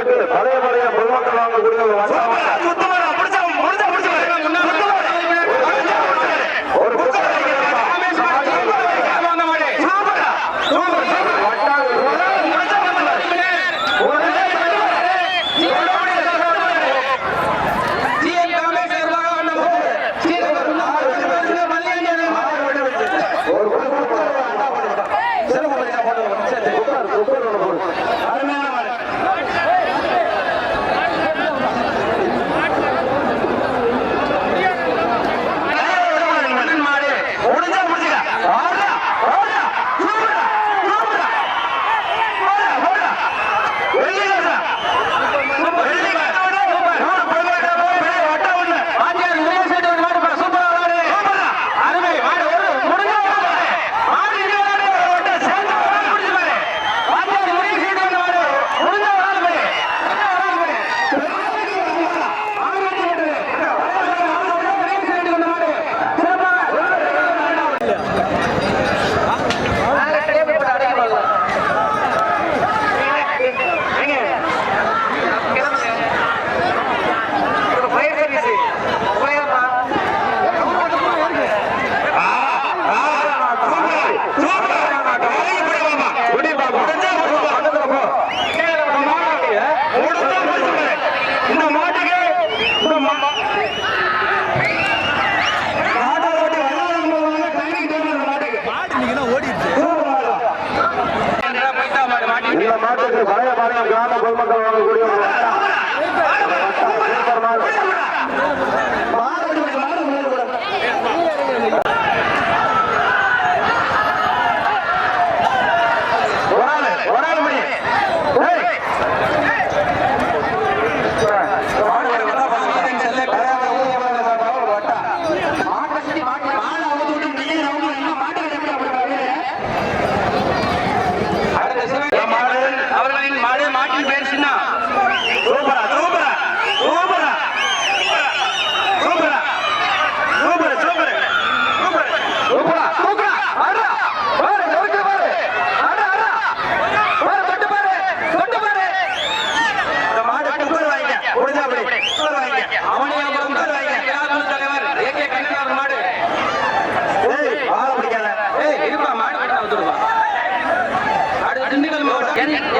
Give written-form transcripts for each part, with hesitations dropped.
மாட்டுக்கு பழைய பொதுமக்கள் வாங்கக்கூடிய ஒரு மாட்டுக்கு பழைய பாளையம் கிராம பொதுமக்கள் வாங்கக்கூடிய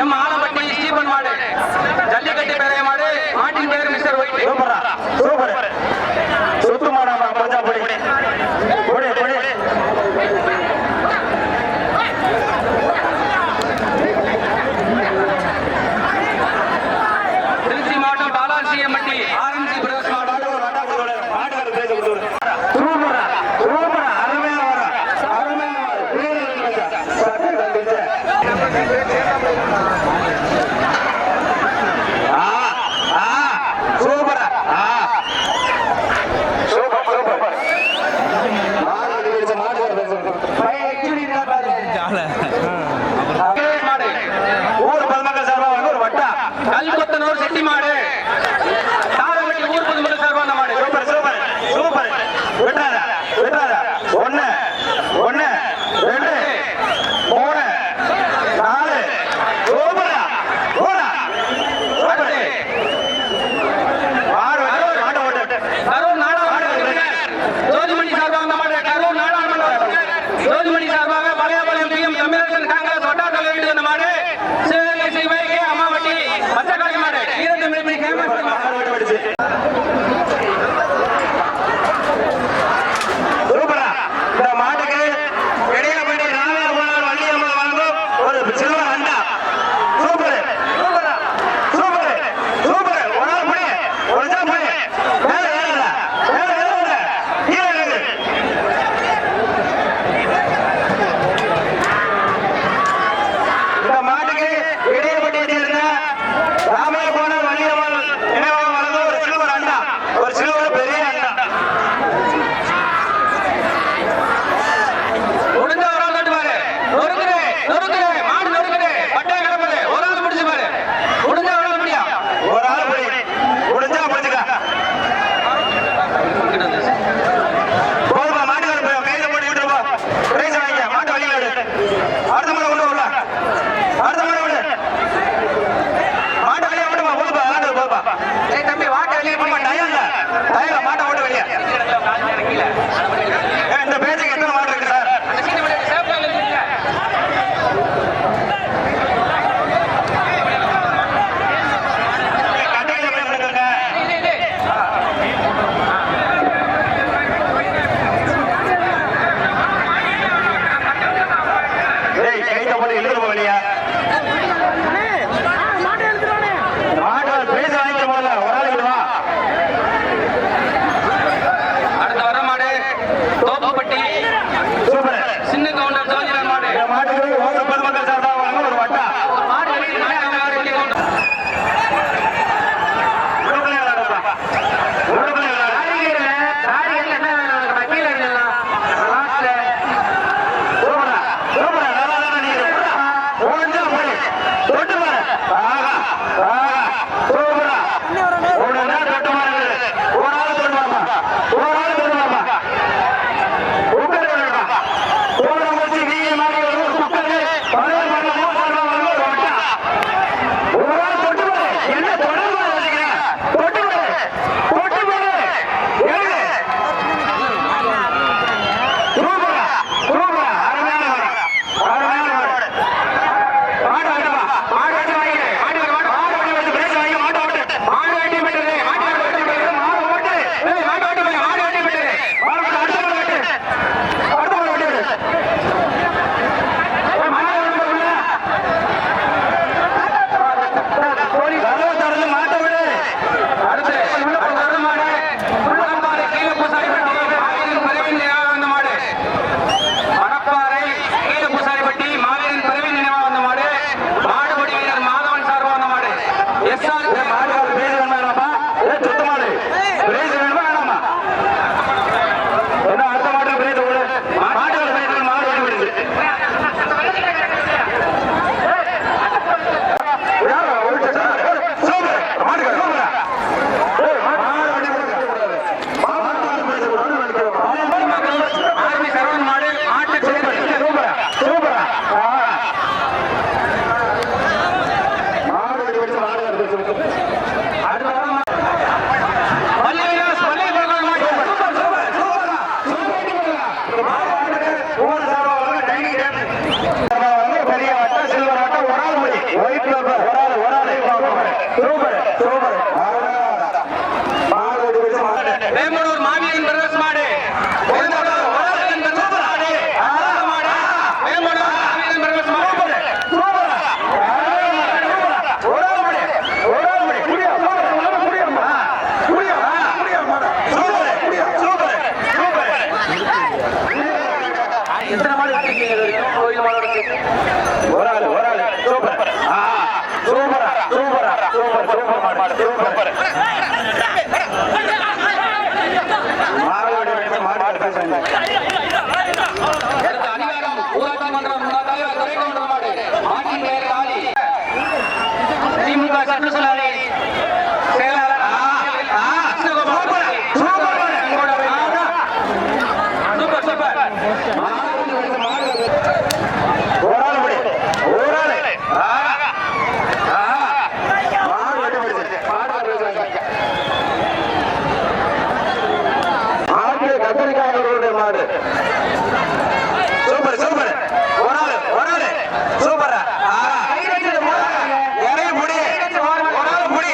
எம் ஆலம்பட்டி ஸ்டீபன் மாடு ஜல்லிக்கட்டு பெரிய மாடு மாட்டின் பேர் மிஸ்டர் ஒயிட் சூப்பர் சுத்து மாடாமா பஞ்சா பொடி திருச்சி மாவட்டம் பாலாசியம்பட்டி ஆர்எம்சி பிரதேச கல்கொத்தனூர் செட்டி மாடு தாரவட்டி ஊர் பொதுமக்கள் சார்பான மாடு சூப்பர் விட்டாத 1 2 3 4 சூப்பரா கரூர் நாடாளுமன்ற ஜோதிமணி சார்பாக மாடு கரூர் நாடாளுமன்ற ஜோதிமணி சார்பாக பழையபாளையம் பிஎம் தமிழரசன் காங்கிரஸ் வட்டார தலைவர் வந்த மாடு சிவகங்கை அம்மாவட்டி பச்சைக்காளி மாடு சூப்பரா இந்த மாட்டுக்கு இடையிலப்பட்டி ராமையா வள்ளியம்மா வழங்கும் ஒரு சில்வர் அண்டா சூப்பர் ஒரு நாள் புடி ஒரு ஜாம் புடி இந்த மாட்டுக்கு இடையிலப்பட்டியை சேர்ந்த ராமையா வள்ளியம்மா வழங்கும் ஒரு சில்வர் அண்டா எஸ்ஆர் மாடுகள் பிரைஸ் வேணுமாப்பா? சுத்த மாடு பிரைஸ் வேணுமா வேணாமா? என்ன அடுத்த மாட்டுக்கு பிரைஸ் கொடு. மாடுகள் பிரைஸ் மாடு ஓடி போயிடுது. சூப்பர் மாடுகள் சூப்பரா. ஆர்மி சரவணன் மாடு ஆட்டு சூப்பரா சூப்பரா. மாடு ஓடி போயிடுச்சு மாடு. அடுத்த வாரம் பள்ளி விலாஸ் பள்ளி பகவான் மாடு பெரிய வட்டம் சில்வர் வட்டம் ஒரு ஆள் முடி ஒயிட் பேப்பர் ஒரு ஆள் சூப்பர் சூப்பர். மாடு ஓடி போயிடுச்சு மாடு. வேம்பனூர் மாவீரன் பிரதர்ஸ் மாடு வேம்பனூர் மாவீரன் பிரதர்ஸ் மாடு வேம்பனூர் மாவீரன் பிரதர்ஸ் மாடு எத்தனை மாடு வச்சிருக்கீங்க இது வரைக்கும்? கோயில் மாடு இருக்கு. ஒரு ஆள் சூப்பர் சூப்பரா சூப்பரா சூப்பர் சூப்பர் மாடு சூப்பர். மாடு ஓடி போயிடுச்சு மாடு அடுத்த அடுத்த அதிகாரம் ஊராட்சி மன்றம் முன்னாள் தலைவர் துரைக்கவுண்டர் மாடு மாட்டின் பெயர் காளி திமுக சுற்றுச்சூழலை செயலாளர் கிருஷ்ணகோபால் சூப்பர் சூப்பர் ஒரு ஆள் முடி ஒரு ஆள் மாடு ஓடி போயிடுச்சு மாடு கத்திரிக்காய் அவர்களுடைய மாடு சூப்பர் சூப்பர். ஒரு ஆள் சூப்பரா. இறங்கி முடி ஒரு ஆள் முடி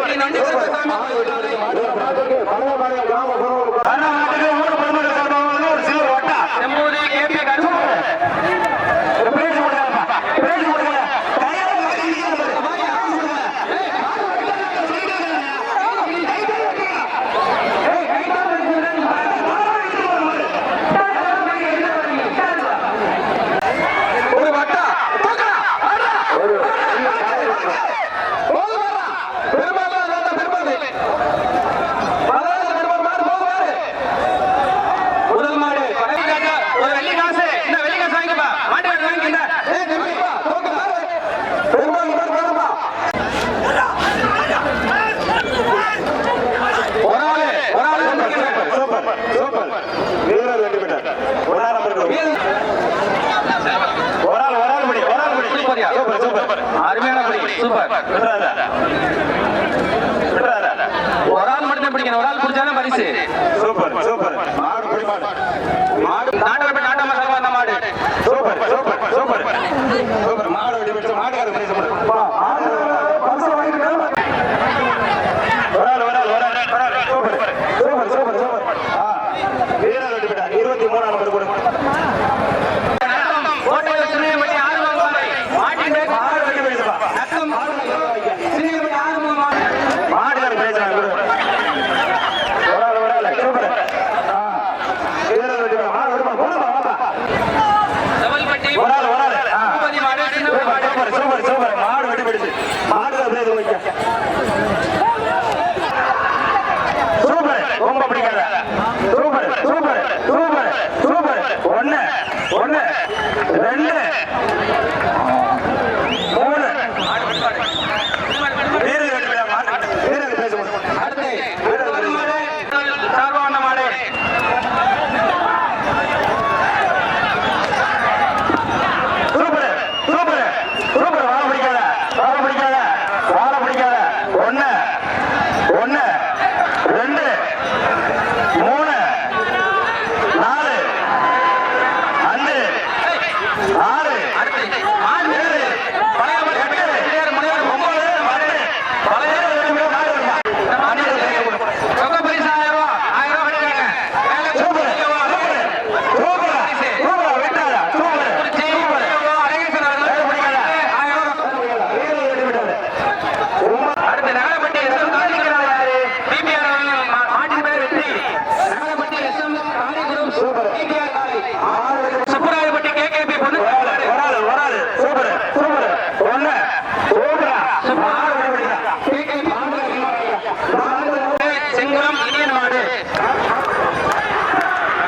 மாட்டுப்பட்டி நன்றி கருப்பசாமி கர்நாடக ஊர் பொதுமக்கள் சார்பாக ஒரு சில்வர் வட்டா செம்பூதி கேபி கருப்பு பிரைஸ் கொடுங்க பிரைஸ் கொடுங்க ஒரு வட்டா முதல் மாடு ஒரு வெள்ளி காசு இந்த வெள்ளி காசு வாங்கிப்பா மாட்டு வாங்கிக்கிட்ட ஒரு ஆளு சூப்பர் சூப்பர் வீரர் வெற்றி பெற்றார் ஒரு ஆள் படி சூப்பர்யா சூப்பர் சூப்பர் அருமையான படி சூப்பர் ஒரு ஆள் மட்டும் பிடிக்கணும் ஒரு ஆள் பிடிச்சாலும் பரிசு சூப்பர் சூப்பர் மாடு படி மாடு நாட்டப்பட்டு நாட்டமா சார்பா அந்த மாடு சூப்பர் சூப்பர் சூப்பர் சூப்பர் மாடு வெற்றி பெற்ற மாடுகார prize super super super super வீரர் வெற்றி பெற்றார் 23 நம்பர் கொடுங்க கோட்டையில் சிறுநீர்பட்டி ஆறுமுகமாலை மாட்டின் பேர் மாடு வெற்றி பெற்றா நத்தம் சிறுநீர்பட்டி ஆறுமுகமாலை மாடுகார பிரைஸ் ஒரு ஆள் சூப்பர் வீரர் வெற்றி பெற்ற மாடு வெற்றி போடுமா செவல்பட்டி ஒரு ஆள் பூபதி மாடு சின்ன மாடு சூப்பர் சூப்பர் சூப்பர் மாடு வெட்டி பிடிச்சு மாடு அப்படியே வைக்க சூப்பர் ரொம்ப பிடிக்காத சூப்பர் சூப்பர் சூப்பர் சூப்பர் ஒன்னு ஒன்னு ரெண்டு மூணு வீரர் வெட்டி விட மாடு வீரர் பேச அடுத்து ஒரு மாடு சார்பா வந்த மாடு சூப்பர் சூப்பர் சூப்பர் வாழ பிடிக்காத வாழ பிடிக்காத வாழ பிடிக்காத ஒன்னு ஒன்னு ரெண்டு மூணு நாலு அஞ்சு ஆறு அடுத்து மாடு ஏழு பழைய மாடு எட்டு ஒன்பது பத்து பழைய ரொக்க பரிசு 1000 ரூபாய் வடிவாங்க சூப்பர் சூப்பர் சூப்பர் சூப்பர் வெட்டாத சூப்பர் சூப்பர் அழகேசன் அவர்கள் பிடிக்காத 1000 அடுத்து நகரப்பட்டி எஸ்எம் காளிகுரு பிபிஆர் அவர்கள் மாட்டின் பேர் வெற்றி நகரப்பட்டி எஸ்எம் காளிகுரு சூப்பர். பிபிஆர் காளி சுப்புராயப்பட்டி கேகேபி பொண்ணு வராது சூப்பர் சூப்பர் ஒன்னு சூப்பரா செங்குளம் இனியன் மாடு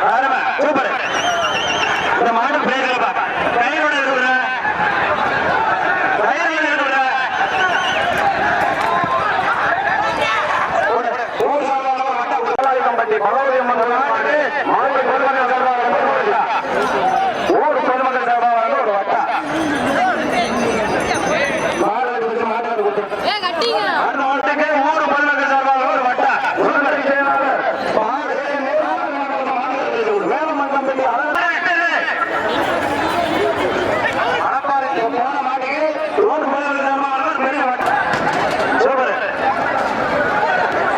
ஆரம்ப சூப்பர் இந்த மாடு பிரேக்கலப்பா கயிறோட இருக்குற கயிறோட இருக்குற ஊர் சார்பாக வட்ட உதலாளிக்கம்பட்டி பகவதி அம்மன் மாடு மாடு பொதுமக்கள் சார்பாக ஒரு வட்டா ஊர் பொதுமக்கள் சார்பாக ஒரு வட்டா மாடு கொடுத்து மாடு கொடுத்து கட்டிங்க அடுத்த மாட்டுக்கு ஊர் பொதுமக்கள் சார்பாக ஒரு வட்டா உடனடி செயலாளர் மாடு வேலமங்கம்பட்டி போன மாட்டுக்கு ஊர் பொதுமக்கள் சார்பாக ஒரு பெரிய வட்டா சூப்பர்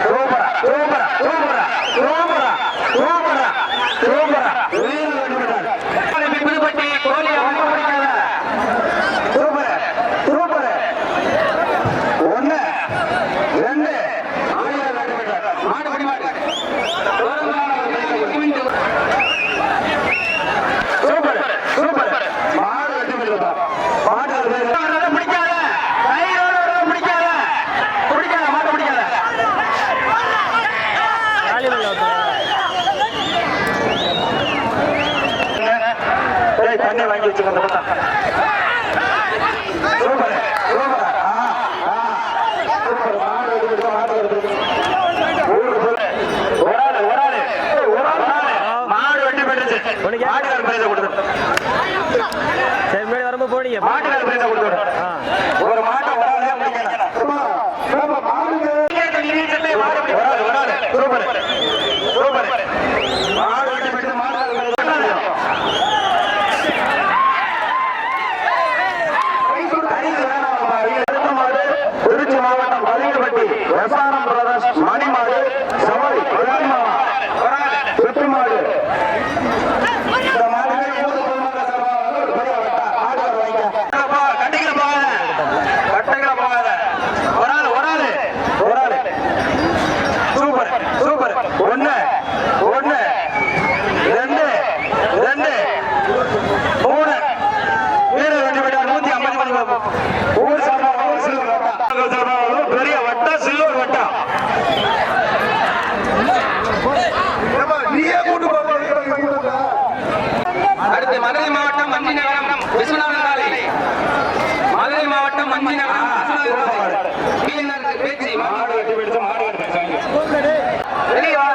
சூப்பரா சூப்பரா சூப்பரா சூப்பரா சூப்பரா சூப்பரா புதுப்பட்டி கோழி ரொம்ப பிடிக்காத சூப்பர் சூப்பர் ஒன்னு ரெண்டு ஆயிரம் வெற்றி பெற்றார் மாடு படி மாடு சூப்பர் சூப்பர் மாடு வெற்றி பெற்றார் மாடு பிடிக்காத கையோட பிடிக்காத பிடிக்காத மாடு பிடிக்காத ஏய் தண்ணி வாங்கி வச்சுக்கோ அந்த பக்கம் சூப்பர் சூப்பர் சூப்பர் மாடு வெற்றி பெற்றார் மாடு வெற்றி பெற்றார் ஒரு ஆளு மாடு வெட்டி பெற்றுச்சு மாட்டுக்கார பிரைஸ் கொடுத்து சரி முன்னாடி வரும்போது போனீங்க மாட்டுக்கார பிரைஸ் கொடுத்து ஒரு மாட்டை ஒரு ஆளே முடிக்கணும் சூப்பர் சூப்பர் மாடு வெட்டி பெற்று திருச்சி மாவட்டம் பதினெட்டு எஸ்ஆர்எம் பிரதர்ஸ் மணிமாடு சவாரி மாமா சுற்று மாடு இந்த மாடுகளை கட்டிக்கல போகாத ஒரு ஆளு சூப்பர் சூப்பர் ஒண்ணு ரெண்டு மூணு வீடு வெட்டி விட்டார் 150 ஊர் சார்பாக பெரிய வட்டம் சில்வர் வட்டம் நீயே கூட்டு அடுத்து மதுரை மாவட்டம் மஞ்சி நகரம் விஸ்வநாதன் காலை மதுரை மாவட்டம் மஞ்சி நகரம் பேச்சு மாடு வெட்டி பிடிச்ச மாடு வெளியே வா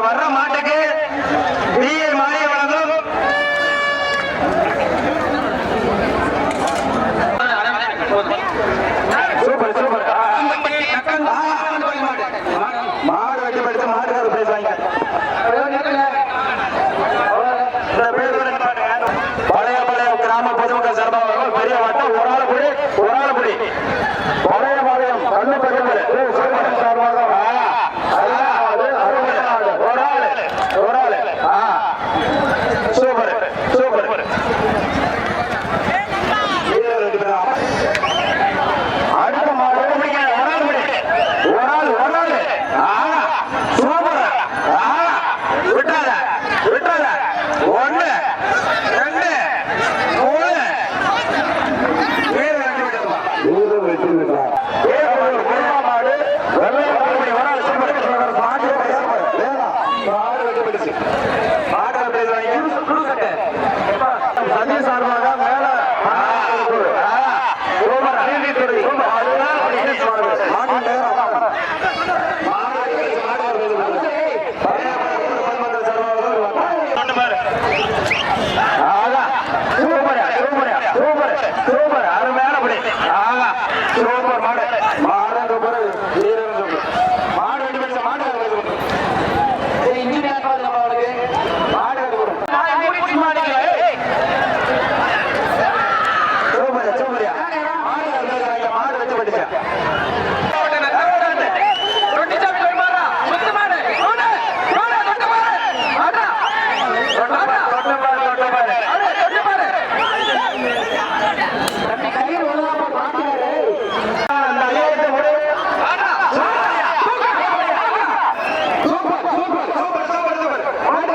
வர்ற மாட்டுக்கு பிஏ மானிய வழங்கும் சூப்பர் சூப்பர் மாடு வெட்டி படித்து மாட்டுக்கார பேசுவாங்க